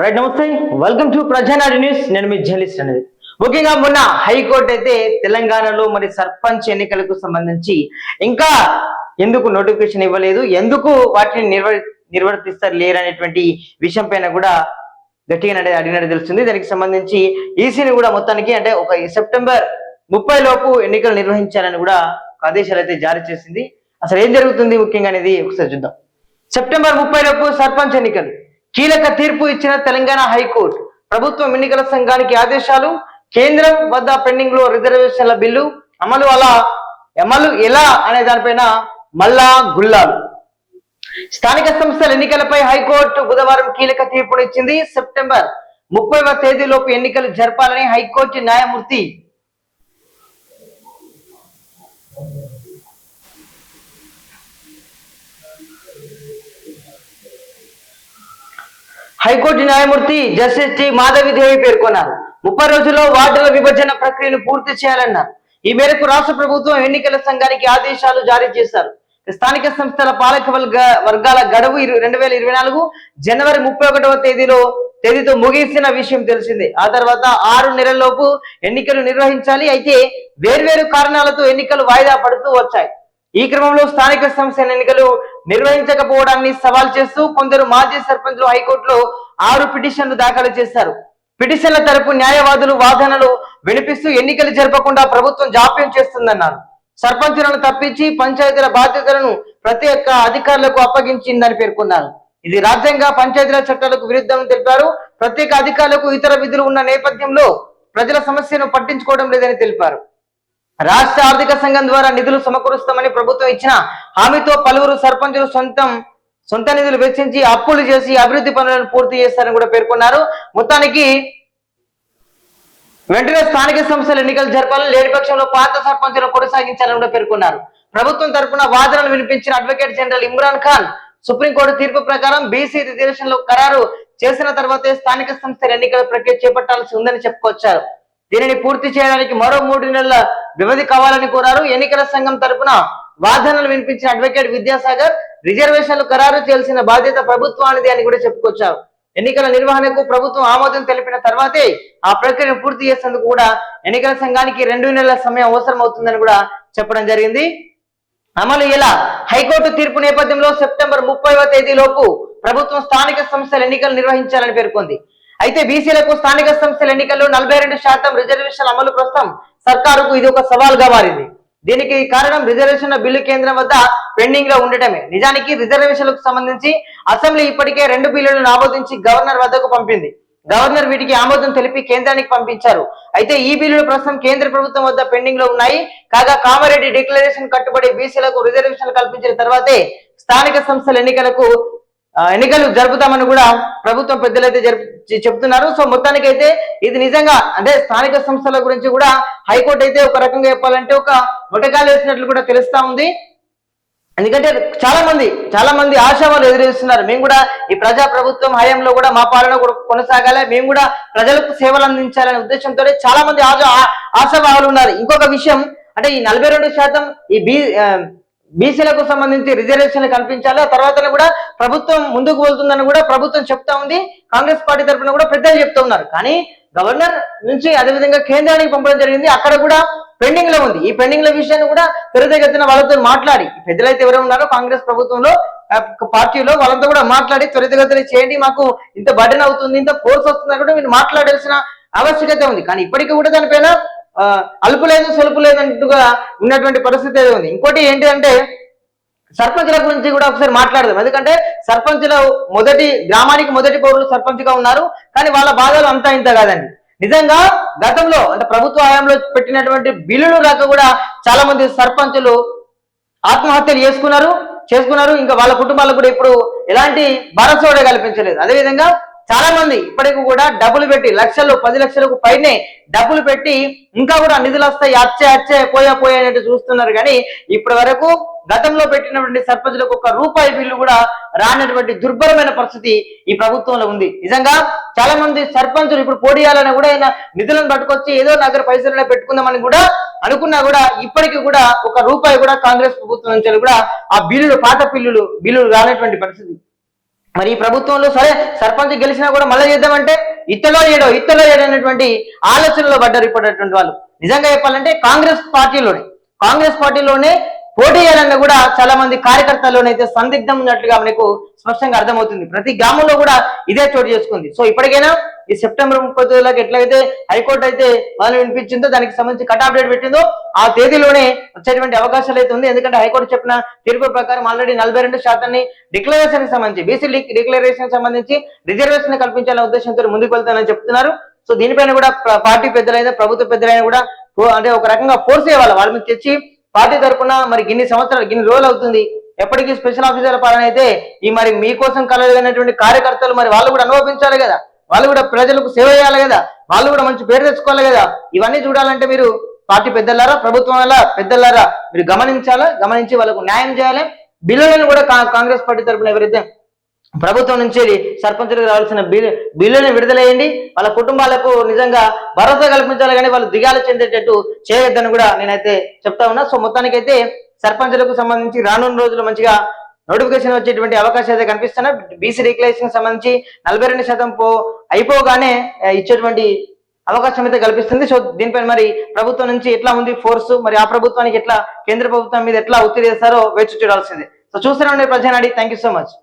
Right, నమస్తే, welcome to Prajanadu news. నేను మీ journalist అనేది. ముఖ్యంగా మొన్న హైకోర్టు అయితే తెలంగాణలో మరి సర్పంచ్ ఎన్నికలకు సంబంధించి ఇంకా ఎందుకు నోటిఫికేషన్ ఇవ్వలేదు, ఎందుకు వాటిని నిర్వర్తిస్తారు లేరనేటువంటి విషయం పైన కూడా గట్టిగా అడిగినట్టు తెలుస్తుంది. దానికి సంబంధించి ఈసీని కూడా మొత్తానికి అంటే ఒక సెప్టెంబర్ 30 లోపు ఎన్నికలు నిర్వహించాలని కూడా ఆదేశాలు అయితే జారీ చేసింది. అసలు ఏం జరుగుతుంది ముఖ్యంగా అనేది ఒకసారి చూద్దాం. సెప్టెంబర్ 30 లోపు సర్పంచ్ ఎన్నికలు, కీలక తీర్పు ఇచ్చిన తెలంగాణ హైకోర్టు. ప్రభుత్వం ఎన్నికల సంఘానికి ఆదేశాలు. కేంద్రం వద్ద పెండింగ్ లో రిజర్వేషన్ల బిల్లు అమలు ఎలా అనే దానిపైన మల్లా గుల్లాలు. స్థానిక సంస్థల ఎన్నికలపై హైకోర్టు బుధవారం కీలక తీర్పునిచ్చింది. సెప్టెంబర్ 30వ తేదీలోపు ఎన్నికలు జరపాలని హైకోర్టు న్యాయమూర్తి జస్టిస్ టి మాధవిదేవి పేర్కొన్నారు. 30 రోజుల్లో వార్డుల విభజన ప్రక్రియను పూర్తి చేయాలన్నారు. ఈ మేరకు రాష్ట్ర ప్రభుత్వం ఎన్నికల సంఘానికి ఆదేశాలు జారీ చేశారు. స్థానిక సంస్థల పాలక వర్గాల గడువు 2024 జనవరి 31వ తేదీతో ముగిసిన విషయం తెలిసిందే. ఆ తర్వాత 6 నెలల్లోపు ఎన్నికలు నిర్వహించాలి. అయితే వేర్వేరు కారణాలతో ఎన్నికలు వాయిదా పడుతూ వచ్చాయి. ఈ క్రమంలో స్థానిక సంస్థల ఎన్నికలు నిర్వహించకపోవడాన్ని సవాల్ చేస్తూ కొందరు మాజీ సర్పంచ్లు హైకోర్టులో 6 పిటిషన్లు దాఖలు చేశారు. పిటిషన్ల తరపు న్యాయవాదులు వాదనలు వినిపిస్తూ ఎన్నికలు జరపకుండా ప్రభుత్వం జాప్యం చేస్తుందన్నారు. సర్పంచులను తప్పించి పంచాయతీల బాధ్యతలను ప్రత్యేక అధికారులకు అప్పగించిందని పేర్కొన్నారు. ఇది రాజ్యాంగ పంచాయతీరాజ్ చట్టాలకు విరుద్ధమని తెలిపారు. ప్రత్యేక అధికారులకు ఇతర విధులు ఉన్న నేపథ్యంలో ప్రజల సమస్యను పట్టించుకోవడం లేదని తెలిపారు. రాష్ట్ర ఆర్థిక సంఘం ద్వారా నిధులు సమకూరుస్తామని ప్రభుత్వం ఇచ్చిన హామీతో పలువురు సర్పంచులు సొంత నిధులు వెచ్చించి అప్పులు చేసి అభివృద్ధి పనులను పూర్తి చేస్తారని కూడా పేర్కొన్నారు. మొత్తానికి వెంటనే స్థానిక సంస్థల ఎన్నికలు జరపాలని, లేని పక్షంలో పాత సర్పంచులను కొనసాగించాలని కూడా పేర్కొన్నారు. ప్రభుత్వం తరఫున వాదనలు వినిపించిన advocate general Imran Khan supreme court తీర్పు ప్రకారం బీసీ రిజర్వేషన్లు ఖరారు చేసిన తర్వాతే స్థానిక సంస్థల ఎన్నికల ప్రక్రియ చేపట్టాల్సి ఉందని చెప్పుకొచ్చారు. దీనిని పూర్తి చేయడానికి మరో 3 నెలల వ్యవధి కావాలని కోరారు. ఎన్నికల సంఘం తరపున వాదనలు వినిపించిన అడ్వకేట్ విద్యాసాగర్ రిజర్వేషన్లు ఖరారు చేయాల్సిన బాధ్యత ప్రభుత్వానిది అని కూడా చెప్పుకొచ్చారు. ఎన్నికల నిర్వహణకు ప్రభుత్వం ఆమోదం తెలిపిన తర్వాతే ఆ ప్రక్రియను పూర్తి చేసేందుకు కూడా ఎన్నికల సంఘానికి 2 నెలల సమయం అవసరం అవుతుందని కూడా చెప్పడం జరిగింది. అమలు ఎలా? హైకోర్టు తీర్పు నేపథ్యంలో సెప్టెంబర్ 30వ తేదీలోపు ప్రభుత్వం స్థానిక సంస్థల ఎన్నికలు నిర్వహించాలని పేర్కొంది. అయితే బీసీలకు స్థానిక సంస్థల ఎన్నికల్లో 42% రిజర్వేషన్ల అమలు ప్రస్తుతం సర్కారుకు ఇది ఒక సవాల్గా మారింది. దీనికి కారణం రిజర్వేషన్ల బిల్లు కేంద్రం వద్ద పెండింగ్ లో ఉండటమే. నిజానికి రిజర్వేషన్లకు సంబంధించి అసెంబ్లీ ఇప్పటికే 2 బిల్లులను ఆమోదించి గవర్నర్ వద్దకు పంపింది. గవర్నర్ వీటికి ఆమోదం తెలిపి కేంద్రానికి పంపించారు. అయితే ఈ బిల్లులు ప్రస్తుతం కేంద్ర ప్రభుత్వం వద్ద పెండింగ్ లో ఉన్నాయి. కాగా కామారెడ్డి డిక్లరేషన్ కట్టుబడి బీసీలకు రిజర్వేషన్లు కల్పించిన తర్వాతే స్థానిక సంస్థల ఎన్నికలు జరుపుతామని కూడా ప్రభుత్వం పెద్దలైతే చెప్తున్నారు. సో మొత్తానికైతే ఇది నిజంగా అంటే స్థానిక సంస్థల గురించి కూడా హైకోర్టు అయితే ఒక రకంగా చెప్పాలంటే ఒక ముటకాలు వేసినట్లు కూడా తెలుస్తా ఉంది. ఎందుకంటే చాలా మంది ఆశావాలు ఎదురేస్తున్నారు. మేము కూడా ఈ ప్రజా ప్రభుత్వం హయాంలో కూడా మా పాలన కూడా కొనసాగాలి, మేము కూడా ప్రజలకు సేవలు అందించాలనే ఉద్దేశంతో చాలా మంది ఆశావాహులు ఉన్నారు. ఇంకొక విషయం అంటే ఈ 42% ఈ బీసీలకు సంబంధించి రిజర్వేషన్లు కల్పించాలి. ఆ తర్వాత కూడా ప్రభుత్వం ముందుకు వెళ్తుందని కూడా ప్రభుత్వం చెప్తా ఉంది. కాంగ్రెస్ పార్టీ తరఫున కూడా పెద్దలు చెప్తా ఉన్నారు. కానీ గవర్నర్ నుంచి అదేవిధంగా కేంద్రానికి పంపడం జరిగింది. అక్కడ కూడా పెండింగ్ లో ఉంది. ఈ పెండింగ్ లో విషయాన్ని కూడా త్వరితగతిన వాళ్ళతో మాట్లాడి, పెద్దలైతే ఎవరు ఉన్నారో కాంగ్రెస్ ప్రభుత్వంలో పార్టీలో వాళ్ళంతా కూడా మాట్లాడి త్వరితగతిన చేయండి, మాకు ఇంత బర్డెన్ అవుతుంది, ఇంత ఫోర్స్ వస్తుందని కూడా మీరు మాట్లాడాల్సిన ఆవశ్యకత ఉంది. కానీ ఇప్పటికీ కూడా దానిపైన అలుపు లేదు సొలుపు లేదంటుగా ఉన్నటువంటి పరిస్థితి ఏదో ఉంది. ఇంకోటి ఏంటంటే సర్పంచుల గురించి కూడా ఒకసారి మాట్లాడదాం. ఎందుకంటే సర్పంచుల గ్రామానికి మొదటి పౌరులు సర్పంచ్ గా ఉన్నారు. కానీ వాళ్ళ బాధలు అంతా ఇంత కాదండి. నిజంగా గతంలో అంటే ప్రభుత్వ హయాంలో పెట్టినటువంటి బిల్లులు రాక కూడా చాలా మంది సర్పంచులు ఆత్మహత్యలు చేసుకున్నారు. ఇంకా వాళ్ళ కుటుంబాలకు కూడా ఇప్పుడు ఎలాంటి భరోసా కల్పించలేదు. అదేవిధంగా చాలా మంది ఇప్పటికి కూడా డబ్బులు పెట్టి 10 లక్షలకు పైనే డబ్బులు పెట్టి ఇంకా కూడా నిధులు వస్తాయి అచ్చే పోయా అనేట్టు చూస్తున్నారు. కానీ ఇప్పటి వరకు గతంలో పెట్టినటువంటి సర్పంచులకు 1 రూపాయి బిల్లు కూడా రానటువంటి దుర్భరమైన పరిస్థితి ఈ ప్రభుత్వంలో ఉంది. నిజంగా చాలా మంది సర్పంచులు ఇప్పుడు పోటీయాలని కూడా నిధులను పట్టుకొచ్చి ఏదో నగర పైసలు పెట్టుకుందామని కూడా అనుకున్నా కూడా ఇప్పటికీ కూడా 1 రూపాయి కూడా కాంగ్రెస్ ప్రభుత్వం నుంచి కూడా ఆ పాత బిల్లులు రానటువంటి పరిస్థితి. మరి ఈ ప్రభుత్వంలో సరే సర్పంచ్ గెలిచినా కూడా మళ్ళీ చేద్దామంటే ఇత్తలో ఏడో అనేటువంటి ఆలోచనలో పడ్డారు ఇప్పుడటువంటి వాళ్ళు. నిజంగా చెప్పాలంటే కాంగ్రెస్ పార్టీలోనే పోటీ చేయాలన్న కూడా చాలా మంది కార్యకర్తల్లోనైతే సందిగ్ధం ఉన్నట్లుగా మనకు స్పష్టంగా అర్థమవుతుంది. ప్రతి గ్రామంలో కూడా ఇదే చోటు చేసుకుంది. సో ఇప్పటికైనా ఈ సెప్టెంబర్ 30 ఎట్లయితే హైకోర్టు అయితే వాళ్ళు వినిపించిందో దానికి సంబంధించి కట్ అప్డేట్ పెట్టిందో ఆ తేదీలోనే వచ్చేటువంటి అవకాశాలు అయితే ఉంది. ఎందుకంటే హైకోర్టు చెప్పిన తీర్పు ప్రకారం ఆల్రెడీ 42% డిక్లరేషన్ సంబంధించి బీసీ డిక్లరేషన్ సంబంధించి రిజర్వేషన్ కల్పించాలనే ఉద్దేశంతో ముందుకు వెళ్తానని చెప్తున్నారు. సో దీనిపైన కూడా పార్టీ పెద్దలైనా ప్రభుత్వ పెద్దలైనా కూడా అంటే ఒక రకంగా ఫోర్స్ చేయాలి వాళ్ళ మీద తెచ్చి పార్టీ తరఫున మరి గిన్ని రోజులు అవుతుంది ఎప్పటికీ స్పెషల్ ఆఫీసర్ పాలన అయితే ఈ మరి మీకోసం కలగనటువంటి కార్యకర్తలు మరి వాళ్ళు కూడా అనుభవించాలి కదా, వాళ్ళు కూడా ప్రజలకు సేవ చేయాలి కదా, వాళ్ళు కూడా మంచి పేరు తెచ్చుకోవాలి కదా. ఇవన్నీ చూడాలంటే మీరు పార్టీ పెద్దలారా ప్రభుత్వం వల్ల పెద్దలారా మీరు గమనించి వాళ్ళకు న్యాయం చేయాలి. బిల్లులను కూడా కాంగ్రెస్ పార్టీ తరఫున ఎవరైతే ప్రభుత్వం నుంచి సర్పంచులకు రావాల్సిన బిల్లుని విడుదలయ్యండి, వాళ్ళ కుటుంబాలకు నిజంగా భరోసా కల్పించాలి, కానీ వాళ్ళు దిగాలు చెందేటట్టు చేయొద్దని కూడా నేనైతే చెప్తా ఉన్నా. సో మొత్తానికైతే సర్పంచులకు సంబంధించి రానున్న రోజులు మంచిగా నోటిఫికేషన్ వచ్చేటువంటి అవకాశాలు అయితే కనిపిస్తున్నాయి. బీసీ డిక్లరేషన్ సంబంధించి 42% అయిపోగానే ఇచ్చేటువంటి అవకాశం అయితే కల్పిస్తుంది. సో దీనిపైన మరి ప్రభుత్వం నుంచి ఎట్లా ఉంది ఫోర్స్, మరి ఆ ప్రభుత్వానికి ఎట్లా కేంద్ర ప్రభుత్వం మీద ఎట్లా ఒత్తిడి చేస్తారో వేచి చూడాల్సిందే. సో చూస్తూనే ఉండే Prajanadi. Thank you so much.